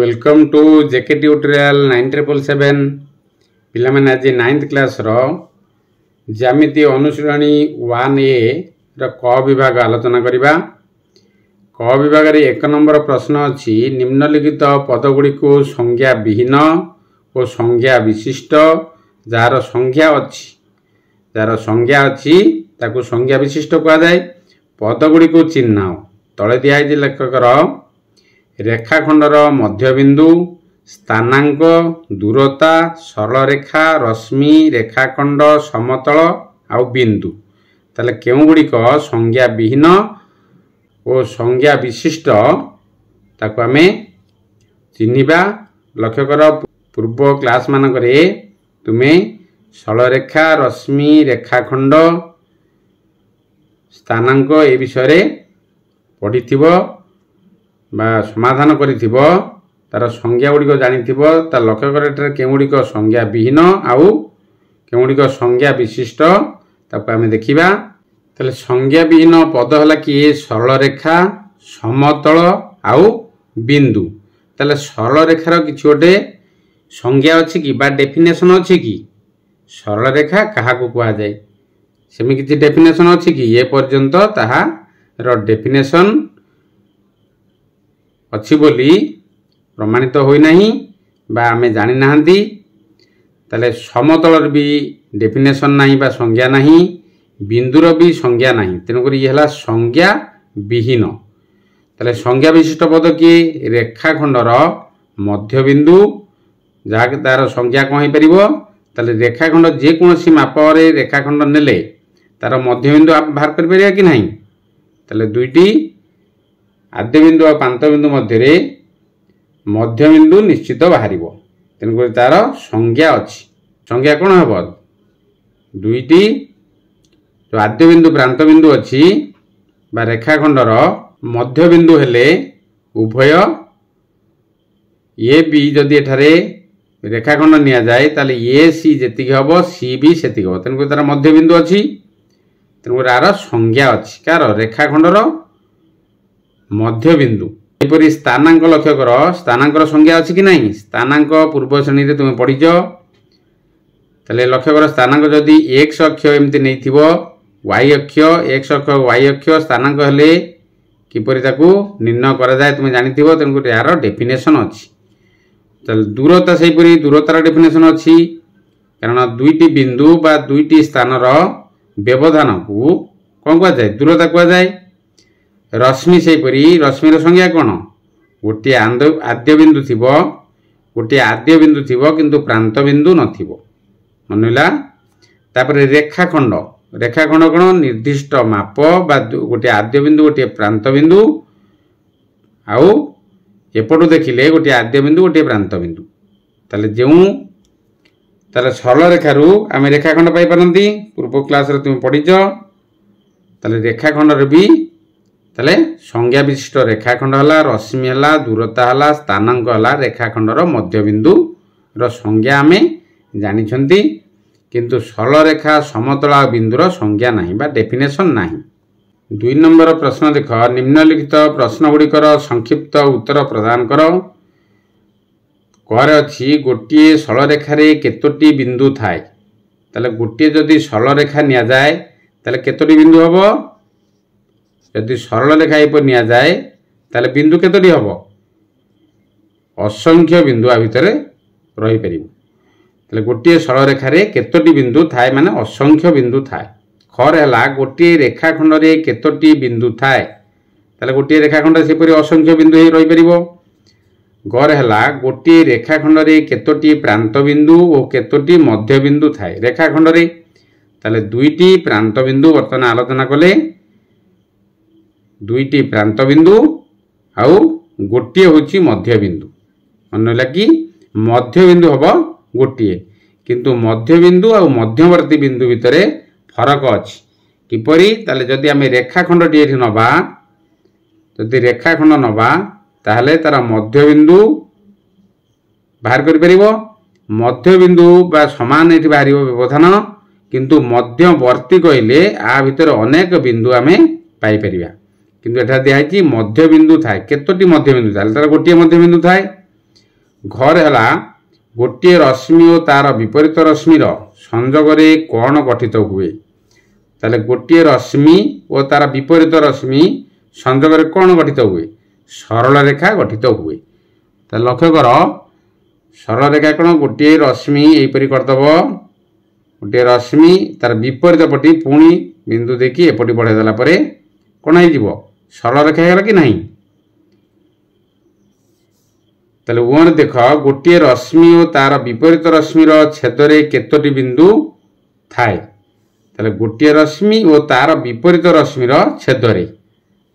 Welcome to JK tutorial 9777 पिलाମାନେ ଆଜି 9th class रो ज्यामिति अनुशीलनी 1A ର क विभाग आलोचना करिबा। क विभाग रे 1 नंबर प्रश्न अछि निम्नलिखित पदगुडी को संज्ञा विहीन और संज्ञा विशिष्ट जार संज्ञा अछि ताकू संज्ञा विशिष्ट कहा जाय। पदगुडी को चिन्ह तळे दिया है लेखकर रेखाखंडर मध्यबिंदु स्थानांक दूरता सरल रेखा रश्मि रेखाखंड समतल आउ बिंदु ताले केउ गुड़िक संज्ञा विहीन और संज्ञा विशिष्ट ताको आमे चिन्हिबा। लक्ष्य कर पूर्व क्लास मानकरे तुमे सरल रेखा रश्मि रेखाखंड स्थानांक ए विषय पढ़िथिबो बा समाधान करिथिबो तार संज्ञा गुड़िक जानिथिबो। ता लक्ष्य कर एटा केउ गुड़िक संज्ञा विहीन आउ केउ गुड़िक संज्ञा विशिष्ट ताको आमे देखिबा। ताले संज्ञा विहीन पद हला कि सरल रेखा समतल आउ बिंदु। ताले सरल रेखार किछि गोटे संज्ञा अछि कि बा डेफिनेशन अछि कि सरल रेखा काहा को कुआ जाय सेमि किछि डेफिनेशन अछि कि ए पर्यंत ताहा रो डेफिनेशन अच्छी बोली प्रमाणित होई नहीं बा आमे जानि नाहंती। ताले समतलर भी डेफिनेशन नहीं बा संज्ञा नहीं बिंदुर भी संज्ञा नहीं तेणुक ये हला संज्ञा विहीन। ताले संज्ञा विशिष्ट पद कि रेखाखंडर मध्यबिंदु जहाँ तार संज्ञा कौन हो ताले रेखाखंड जेकोसी मापरे रेखाखंड नेले तार मध्यबिंदु आप बाहर कर परिया कि नहीं। ताले दुईटी आद्यबिंदु और पांतबिंदु मध्य मध्यबिंदु निश्चित बाहर तेणुक तार संज्ञा अच्छी संज्ञा कौन हम दुईटी जो आद्यबिंदु प्रांतबिंदु अच्छी बा रेखाखंडर मध्यबिंदु हेले उभय ए बी जदि एठारे रेखाखंड निया जाए ताले ए सी जेतिक हम सी बी सेतिक हम तेणुक तार मध्यबिंदु अच्छी तेणुक तार संज्ञा अच्छी कार रेखाखंडर मध्यबिंदु। एपरी स्थानांक लक्ष्य कर स्थानांकर संज्ञा अच्छी कि नहीं स्थानांक पूर्व श्रेणी रे तुम पढ़िज ताले लक्ष्य कर स्थानांक जदि x अक्ष एमती नहीं थिबो y अक्ष x अक्ष y अक्ष स्थानांक हेले किपरि ताकू निर्णय करा जाय तुम जानिथिबो तेणुक यार डेफिनेशन अच्छी। ताले दूरता सेपरी दूरतार डेफिनेशन अच्छी कारण दुईटी बिंदु बा दुईटी स्थानर व्यवधान को कौन कह जाए दूरता कह जाए। रश्मि सेपरी रश्मिर संज्ञा कौन गोटे आद्य बिंदु थिबो गोटे आद्य बिंदु थिबो किंतु प्रांत बिंदु नथिबो मनला। तापरे रेखाखंड रेखाखंड कौन निर्दिष्ट माप बा गोटे आद्य बिंदु गोटे प्रांत बिंदु आउ एपटू देखिले गोटे आद्य बिंदु गोटे प्रांत बिंदु ताले जेउ ताले सरल रेखारू आमे रेखाखंड पाई परंती पूर्व क्लास रे तुम पढ़िज ताले रेखाखंड रे भी ताले संज्ञा विशिष्ट रेखाखंड हला रश्मि हला दूरता हला स्थानांक हला रेखाखंडर मध्यबिंदु रो संज्ञा आमे जानि छंती किंतु सरल रेखा समतल बिंदुर संज्ञा नहीं बा डेफिनेशन नहीं। 2 नंबर प्रश्न देख निम्नलिखित प्रश्न गुड़िकर संक्षिप्त उत्तर प्रदान कर। करे अछि गोटे सरल रेखा रे केतोटी बिंदु थाए ताले गोटे जदि सरल रेखा निया जाए ताले केतोटी बिंदु हबो यदि सरल रेखा एपर निया जाए ताले बिंदु केतोटी हबो असंख्य बिंदु आ भितरे रही परिबो। ताले गोटे सरल रेखा रे केतोटी बिंदु थाए माने असंख्य बिंदु थाए। खर हला गोटे रेखाखंड रे केतोटी बिंदु थाए ताले गोटे रेखाखंड सेपरि असंख्य बिंदु हे रही परिबो। गर हला गोटे रेखाखंड रे केतोटी प्रांत बिंदु और केतोटी मध्य बिंदु थाए रेखाखंड रे ताले दुईटी प्रांत बिंदु वर्तमान आलोचना कले दुईटी प्रांत बिंदु आउ गोटे होची मध्य बिंदु मनला कि मध्य बिंदु हबो गोटे किंतु मध्य बिंदु आउ मध्यवर्ती बिंदु भितरे फरक अछि किपरि ताले जदि आमे रेखाखंड टी एठी नबा जदि रेखाखंड नबा ताहले तार मध्य बिंदु बाहर करि परिबो मध्य बिंदु बा समान एठी बाहरिबो व्यवधान किंतु मध्यवर्ती कहले आ भितर अनेक बिंदु आमे पाई परिबा किंतु एठा दिया है मध्य बिंदु थाए केतोटी मध्य बिंदु थाए तार गोटे मध्य बिंदु थाए ଘରେ ହେଲା ଗୋଟିଏ ରଶ୍ମି ଓ ତାର ବିପରୀତ ରଶ୍ମିର ସଂଯୋଗରେ କ'ଣ ଗଠିତ ହୁଏ? ତାହେଲେ ଗୋଟିଏ ରଶ୍ମି ଓ ତାର ବିପରୀତ ରଶ୍ମି ସଂଯୋଗରେ କ'ଣ ଗଠିତ ହୁଏ? ସରଳ ରେଖା ଗଠିତ ହୁଏ। ତାହେଲେ ଲକ୍ଷ୍ୟ କର ସରଳ ରେଖା କ'ଣ ଗୋଟିଏ ରଶ୍ମି ଏହିପରି କରିଦେବ, ଗୋଟିଏ ରଶ୍ମି ତାର ବିପରୀତ ପଟି ପୁଣି ବିନ୍ଦୁ ଦେଇକି ଏପଟି ବଢ଼ାଇ ଦେଲା ପରେ କ'ଣ ହେଇଯିବ? ସରଳ ରେଖା ହେଇଗଲା କି ନାହିଁ? ତାହେଲେ ଓନ୍ ଦେଖ ଗୋଟିଏ ରଶ୍ମି ଓ ତାର ବିପରୀତ ରଶ୍ମିର ଛେଦରେ କେତୋଟି ବିନ୍ଦୁ ଥାଏ? ତାହେଲେ ଗୋଟିଏ ରଶ୍ମି ଓ ତାର ବିପରୀତ ରଶ୍ମିର ଛେଦରେ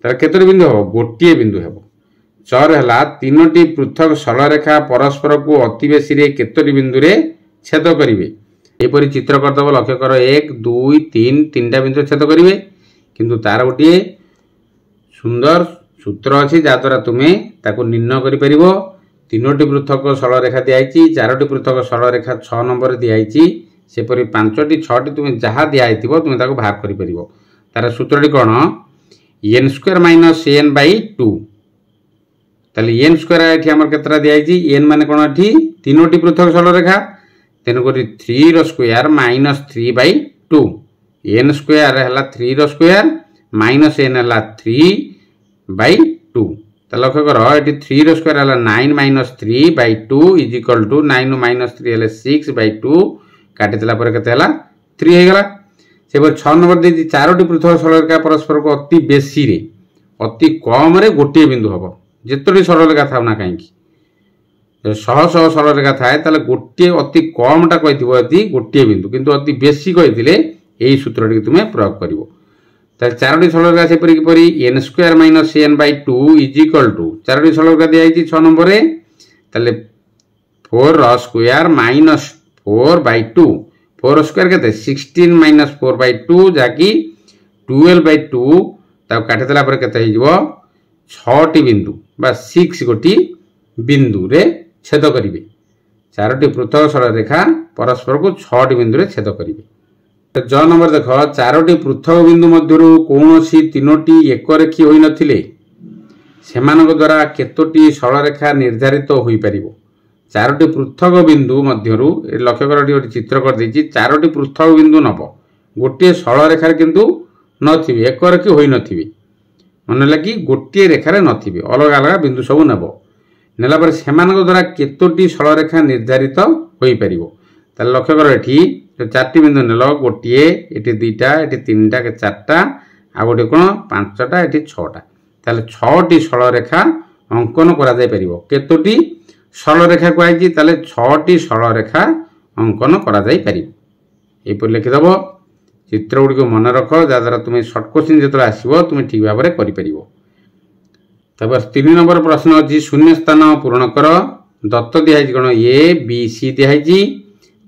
ତାର କେତୋଟି ବିନ୍ଦୁ ହେବ? ଗୋଟିଏ ବିନ୍ଦୁ ହେବ। ଚର ହେଲା ତିନୋଟି ପୃଥକ ସରଳରେଖା ପରସ୍ପରକୁ ଅତି ବେଶୀରେ କେତୋଟି ବିନ୍ଦୁରେ ଛେଦ କରିବେ? ଏହିପରି ଚିତ୍ର କରିଦେବ। ଲକ୍ଷ୍ୟ କର 1 2 3 ତିନିଟା ବିନ୍ଦୁ ଛେଦ କରିବେ, କିନ୍ତୁ ତାର ଗୋଟିଏ ସୁନ୍ଦର ସୂତ୍ର ଅଛି ଯାହାଦ୍ୱାରା ତୁମେ ତାକୁ ନିର୍ଣ୍ଣୟ କରିପାରିବ। ତିନୋଟି ପୃଥକ ସରଳରେଖା ଦିଆଯାଇଛି, ଚାରୋଟି ପୃଥକ ସରଳରେଖା 6 ନମ୍ବରରେ ଦିଆଯାଇଛି, ସେପରି 5ଟି 6ଟି ତୁମେ ଯାହା ଦିଆହେଇଥିବ ତୁମେ ତାକୁ ବାହାର କରିପାରିବ। ତାର ସୂତ୍ରଟି କ'ଣ? n² - n/2। ତାହେଲେ n² ଏଠି ଆମର କେତେଟା ଦିଆଯାଇଛି? n ମାନେ କ'ଣ ଏଠି ତିନୋଟି ପୃଥକ ସରଳରେଖା, ତେଣୁକରି 3 ର ସ୍କୋୟାର - 3/2। n² ହେଲା 3 ର ସ୍କୋୟାର ମାଇନସ୍ n ହେଲା 3/2। ତାହେଲେ ଲକ୍ଷ୍ୟ କର ଏଠି 3 ର ସ୍କୋୟାର ହେଲା 9 - 3/2 ଇଜ୍ ଇକ୍ୱାଲ୍ ଟୁ 9 - 3 ହେଲେ 6/2, କାଟିଦେଲା ପରେ କେତେ ହେଲା? 3 ହେଇଗଲା। ସେପରି 6 ନମ୍ବର ଦେଇଛି ଚାରୋଟି ପୃଥକ ସରଳରେଖା ପରସ୍ପରକୁ ଅତି ବେଶୀରେ ଅତି କମରେ ଗୋଟିଏ ବିନ୍ଦୁ ହେବ। ଯେତୋଟି ସରଳରେଖା ଥାଉ ନା କାହିଁକି, ଶହ ଶହ ସରଳରେଖା ଥାଏ ତାହେଲେ ଗୋଟିଏ ଅତି କମଟା କହିଥିବ ଯଦି ଗୋଟିଏ ବିନ୍ଦୁ, କିନ୍ତୁ ଅତି ବେଶୀ କହିଥିଲେ ଏହି ସୂତ୍ରଟିକୁ ତୁମେ ପ୍ରୟୋଗ କରିବ। ତାହେଲେ ଚାରୋଟି ସରଳରେଖା ସେପରି କିପରି? n² - n/2 is equal to ଚାରୋଟି ସରଳରେଖା ଦିଆଯାଇଛି 6 ନମ୍ବରରେ, ତାହେଲେ 4 ର ସ୍କୋୟାର -4/2। 4 ର ସ୍କୋୟାର କେତେ? 16 - 4/2 ଯାହାକି 12/2, ତାକୁ କାଟିଦେଲା ପରେ କେତେ ହେଇଯିବ? 6ଟି ବିନ୍ଦୁ ବା 6 ଗୋଟି ବିନ୍ଦୁରେ ଛେଦ କରିବେ। ଚାରୋଟି ପୃଥକ ସରଳରେଖା ପରସ୍ପରକୁ 6ଟି ବିନ୍ଦୁରେ ଛେଦ କରିବେ। ଜ ନମ୍ବର ଦେଖ ଚାରୋଟି ପୃଥକ ବିନ୍ଦୁ ମଧ୍ୟରୁ କୌଣସି ତିନୋଟି ଏକରେଖୀ ହୋଇନଥିଲେ ସେମାନଙ୍କ ଦ୍ୱାରା କେତୋଟି ସରଳରେଖା ନିର୍ଦ୍ଧାରିତ ହୋଇପାରିବ? ଚାରୋଟି ପୃଥକ ବିନ୍ଦୁ ମଧ୍ୟରୁ ଲକ୍ଷ୍ୟ କର ଏଠି ଗୋଟେ ଚିତ୍ର କରିଦେଇଛି, ଚାରୋଟି ପୃଥକ ବିନ୍ଦୁ ନେବ, ଗୋଟିଏ ସରଳରେଖାରେ କିନ୍ତୁ ନଥିବେ, ଏକରେଖୀ ହୋଇନଥିବେ, ମନେ ହେଲା କି ଗୋଟିଏ ରେଖାରେ ନଥିବେ, ଅଲଗା ଅଲଗା ବିନ୍ଦୁ ସବୁ ନେବ। ନେଲା ପରେ ସେମାନଙ୍କ ଦ୍ୱାରା କେତୋଟି ସରଳରେଖା ନିର୍ଦ୍ଧାରିତ ହୋଇପାରିବ? ତାହେଲେ ଲକ୍ଷ୍ୟ କର ଏଠି 4ଟି ବିନ୍ଦୁ ନେଲ, ଗୋଟିଏ, ଏଠି 2ଟା, ଏଠି 3ଟା, 4ଟା, ଆଉ ଗୋଟେ କ'ଣ 5ଟା, ଏଠି 6ଟା। ତାହେଲେ 6ଟି ସରଳରେଖା ଅଙ୍କନ କରାଯାଇପାରିବ। କେତୋଟି ସରଳରେଖା କୁହାଯାଇଛି? ତାହେଲେ 6ଟି ସରଳରେଖା ଅଙ୍କନ କରାଯାଇପାରିବ। ଏହିପରି ଲେଖିଦେବ। ଚିତ୍ର ଗୁଡ଼ିକୁ ମନେ ରଖ ଯାହାଦ୍ୱାରା ତୁମେ ସର୍ଟ କୋଶ୍ଚିନ୍ ଯେତେବେଳେ ଆସିବ ତୁମେ ଠିକ୍ ଭାବରେ କରିପାରିବ। ତାପରେ 3 ନମ୍ବର ପ୍ରଶ୍ନ ଅଛି ଶୂନ୍ୟ ସ୍ଥାନ ପୂରଣ କର। ଦତ୍ତ ଦିଆହେଇଛି କ'ଣ? A B C ଦିଆହେଇଛି।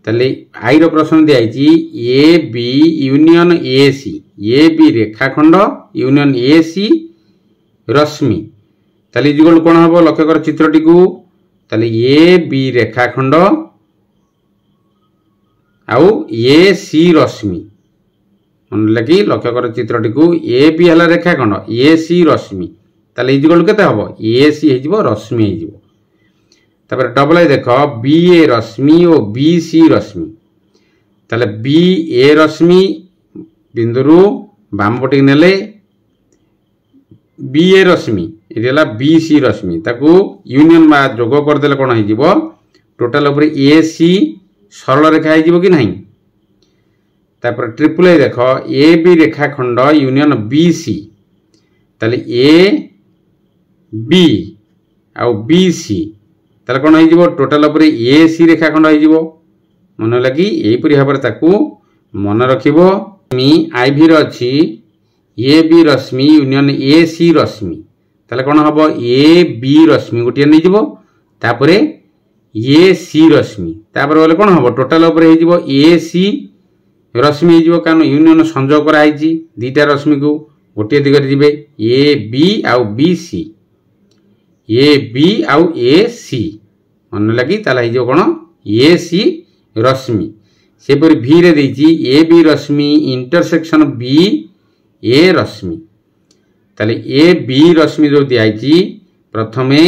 ତାହେଲେ ଆଇ ର ପ୍ରଶ୍ନ ଦିଆହେଇଛି A B union AC, A B ରେଖାଖଣ୍ଡ ୟୁନିୟନ AC ରଶ୍ମି। ତାହେଲେ ଇଜିଗଲ କ'ଣ ହେବ? ଲକ୍ଷ୍ୟ କର ଚିତ୍ରଟିକୁ। ତାହେଲେ A B ରେଖାଖଣ୍ଡ ଆଉ AC ରଶ୍ମି, ମନେ ଲାଗି ଲକ୍ଷ୍ୟ କର ଚିତ୍ରଟିକୁ। A B ହେଲା ରେଖାଖଣ୍ଡ, AC ରଶ୍ମି, ତାହେଲେ ଇଜିଗଲ କେତେ ହେବ? AC ହେଇଯିବ, ରଶ୍ମି ହେଇଯିବ। ତାପରେ ଡବଲ ଆଇ ଦେଖ BA ରଶ୍ମି ଓ BC ରଶ୍ମି। ତାହେଲେ BA ରଶ୍ମି ବିନ୍ଦୁରୁ ବାମ ପଟିକି ନେଲେ BA ରଶ୍ମି, ଏଠି ହେଲା BC ରଶ୍ମି, ତାକୁ ୟୁନିୟନ ବା ଯୋଗ କରିଦେଲେ କ'ଣ ହେଇଯିବ? ଟୋଟାଲ ଉପରେ AC ସରଳ ରେଖା ହେଇଯିବ କି ନାହିଁ? ତାପରେ ଟ୍ରିପଲ ଆଇ ଦେଖ AB ରେଖାଖଣ୍ଡ ୟୁନିୟନ BC, ତାହେଲେ AB ଆଉ BC, ତାହେଲେ କ'ଣ ହେଇଯିବ? ଟୋଟାଲ ଉପରେ AC ରେଖାଖଣ୍ଡ ହେଇଯିବ। ମନେ ହେଲା କି ଏହିପରି ଭାବରେ ତାକୁ ମନେ ରଖିବ। IV ର ଅଛି AB ରଶ୍ମି ୟୁନିୟନ AC ରଶ୍ମି, ତାହେଲେ କ'ଣ ହେବ? AB ରଶ୍ମି ଗୋଟିଏ ନେଇଯିବ, ତାପରେ AC ରଶ୍ମି, ତାପରେ ଗଲେ କ'ଣ ହେବ? ଟୋଟାଲ ଉପରେ ହେଇଯିବ AC ରଶ୍ମି ହେଇଯିବ, କାରଣ ୟୁନିୟନ ସଂଯୋଗ କରାହେଇଛି ଦୁଇଟା ରଶ୍ମିକୁ ଗୋଟିଏ ଦିଗରେ ଯିବେ, AB ଆଉ BC, AB ଆଉ AC, ମନେ ଲାଗି ତାହେଲେ ହେଇଯିବ କ'ଣ? AC ରଶ୍ମି। ସେପରି V ରେ ଦେଇଛି AB ରଶ୍ମି ଇଣ୍ଟରସେକ୍ସନ BA ରଶ୍ମି। ତାହେଲେ AB ରଶ୍ମି ଯେଉଁ ଦିଆହେଇଛି ପ୍ରଥମେ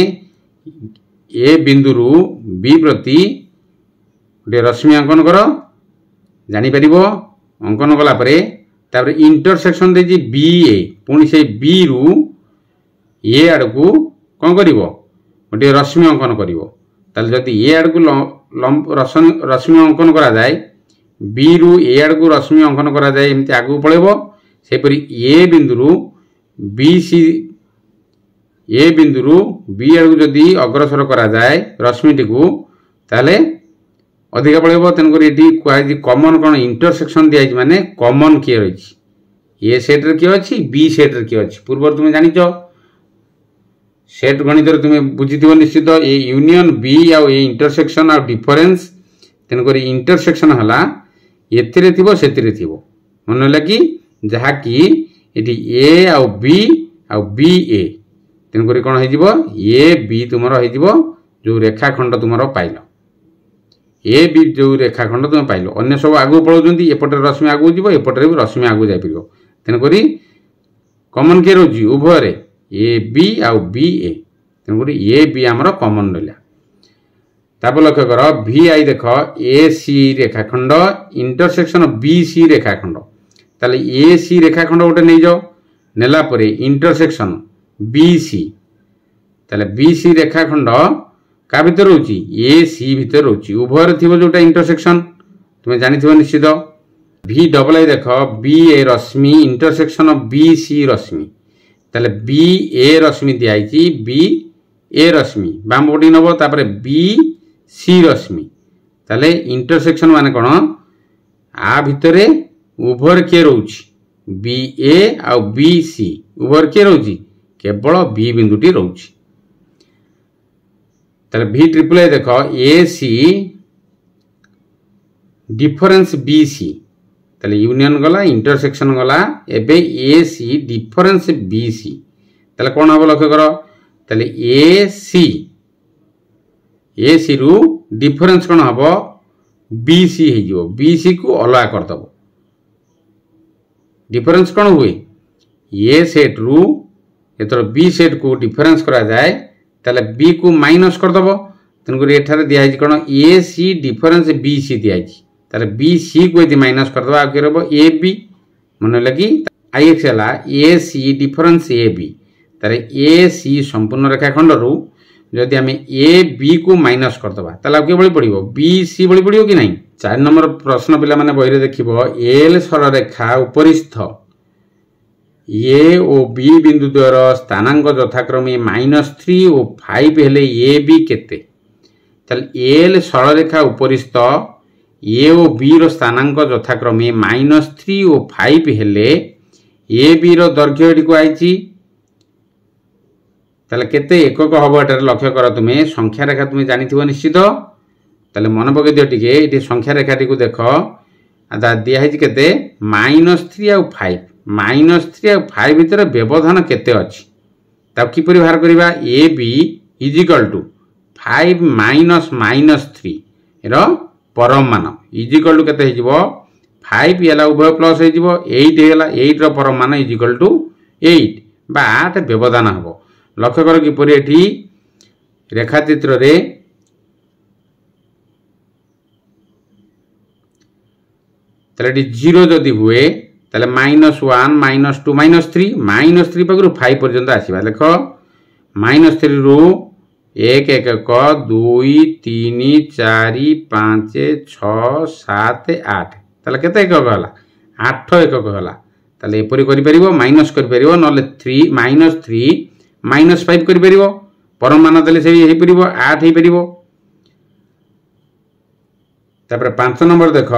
ए बिंदु रु बी प्रति गोटे रश्मि अंकन कर जापर अंकन कलापर तापर इंटरसेक्शन दे बी ए पुणी से बी रु ए आड़ को कौन कर गोटे रश्मि अंकन कर जदि ए आड़ को रश्मि अंकन करा जाए बी रु ए आड़ को रश्मि अंकन करा जाए एमती आगू पड़ेबो सेपरी ए बिंदु रु बी सी ए बिंदु रु बी आड़ को जदि अग्रसर करा जाए रश्मिटी को ताले अधिक पड़ेबो तेणुक ये कमन कौन इंटरसेक्शन दिखाई माने कमन किए रही ए सेट रे किए अच्छी बी सेट रे किए अच्छी पूर्व तुम जानिच सेट गणित तुम बुझी निश्चित ए यूनियन बी आउ ए इंटरसेक्शन आउ डिफरेन्स तेणुक इंटरसेक्शन है एथिरे थिबो सेथिरे थिबो मन लगी जहाँकि ये ए आउ बी ए तेणुक कौन हो ए बी तुम जो रेखाखंड तुम पाइल ए बी जो रेखाखंड तुम पाइल अन्य सब आगू पलाउंट एपटे रश्मि आगू जीव एपटे भी रश्मि आगू जापर तेणुक कमन किए रोचे उभय ए बी आउ बी ए तेणुक ए बी आमर कमन रहा तापर लक्ष्य कर भि आई देख ए सी रेखाखंड इंटरसेक्शन बी सी रेखाखंड ताले ए सी रेखाखंड गोटे नहीं जाओ नेला परे इंटरसेक्शन बी सी ताले बी सी रेखाखंड का भितर रोची ए सी भितर रोची उभय थी जोटा इंटरसेक्शन तुम्हें जानी निश्चित भि डबल आई देख बी ए रश्मि इंटरसेक्शन बी सी रश्मि ताले बी ए रश्मि दिखाई बी ए रश्मि बाम पटी नब तापर बी सी रश्मि ताले इंटरसेक्शन माने कौन आ भितरे उभर किए रोची बी ए आउ बी सी उभर किए रोची केवल बी बिंदुटी रोची ताले भी ट्रिपल ए देख ए सी डिफरेन्स बी सी ताले यूनियन गला इंटरसेक्शन गला एबे ए सी डिफरेन्स बी सी ताले कौन हम लक्ष्य कर ताले ए सी रु डिफरेन्स कौन हम बी सी हो बी सी को अलग करदब डिफरेन्स कौन हुए ए सेट रु एतर बी सेट को डिफरेन्स करा जाए ताले बी को माइनस करदब तेणुक एठार दिखाई कौन ए सी डिफरेन्स बी सी दिखाई ताले बी सी को यदि माइनस करदब आ रहा ए बी मन लगी आई एक्स है ए सी डिफरेन्स ए बी ताले ए सी संपूर्ण रेखाखंड रु जदि आम ए बी को माइनस करदबा ताले किए बड़ी पड़ो बी सी बड़ी पड़ो कि नहीं 4 नंबर प्रश्न पिला माने बही देखिबो एल सररेखा उपरिस्थ ए ओ बी बिंदु द्वयर स्थानांक यथाक्रमे -3 और 5 हेले ए बी केते ताले एल सररेखा उपरिस्थ ए ओ बी रो स्थानांक यथाक्रमे -3 और 5 हेले ए बी रो दैर्घ्य एटी को आइची ताले केते एकक हबो एटार लक्ष्य कर तुमे संख्या रेखा तुमे जानिथिबो निश्चित ताले मन पकई दियो टिके एटी संख्या रेखाटी को देख आदा दिया है केते -3 और 5 -3 और 5 भितर व्यवधान केते अछि ता किपरि बाहर करबा A B is equal to 5 minus -3 रो परम मान इज इक्वल टू केते हिजबो 5 एला उभय प्लस हिजबो 8 हेला 8 रो परम मान इज इक्वल टू 8 बा 8 व्यवधान हबो लक्ष्य कर किपरि एठी रेखाचित्र रे ताले 0 जदि हुए ताले -1 -2 -3 पाखु 5 पर्यंत आसीबा देख -3 रु 1 1 1 2 3 4 5 6 7 8 ताले केते एकक होला 8 एकक होला ताले एपरि करि परिबो माइनस करि परिबो नले 3 -5 करि परिबो परम मान देले से हे परिबो 8 हे परिबो तापर 5 नंबर देख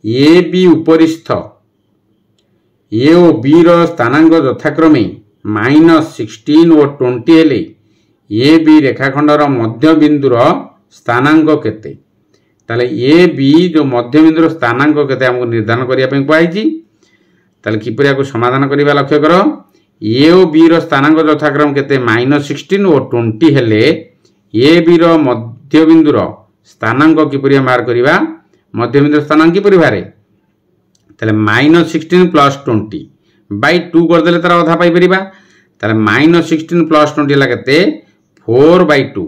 A B उपरिस्थ A O B रो स्थानांक यथाक्रमे -16 और 20 हेले ए बी रेखाखंडर मध्य बिंदुर स्थानांक केते ताले ए बी जो मध्य बिंदुर स्थानांक केते हमको निर्धारण करिया पे कहैछि ताले किपरिया को समाधान करिबा लक्ष्य कर ए ओ बी रो स्थानांक यथाक्रम केते -16 और 20 हेले ए बी रो मध्य बिंदुर स्थानांक किपरिया मार करिबा मध्य बिंदु स्थानांक किपरि बारे ताले -16 प्लस 20 बाय 2 कर देले तार आधा पाई परिबा ताले -16 प्लस 20 ला केते 4/2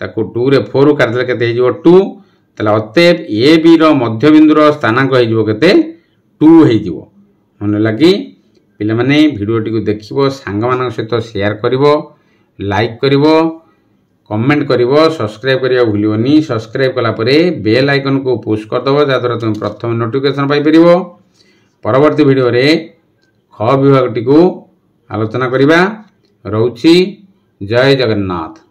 ताको 2 रे 4 रु काटिदेले केते हेजिवो 2 तले अतएव ए बी रो मध्यबिंदुर स्थानांक हेजिवो केते 2 हेजिवो। मन लगी पिले माने वीडियोटी को देखिबो सांग मानक सहित शेयर करिवो लाइक करिवो कमेंट करिवो सब्सक्राइब करिया भूलियोनी। सब्सक्राइब कला परे बेल आइकन को पुश कर दबो जाद्वारा तुम प्रथम नोटिफिकेशन पाई परिवो। परवर्ती वीडियो रे ख विभाग टी को आलोचना करिबा। रहउछि जय जगन्नाथ।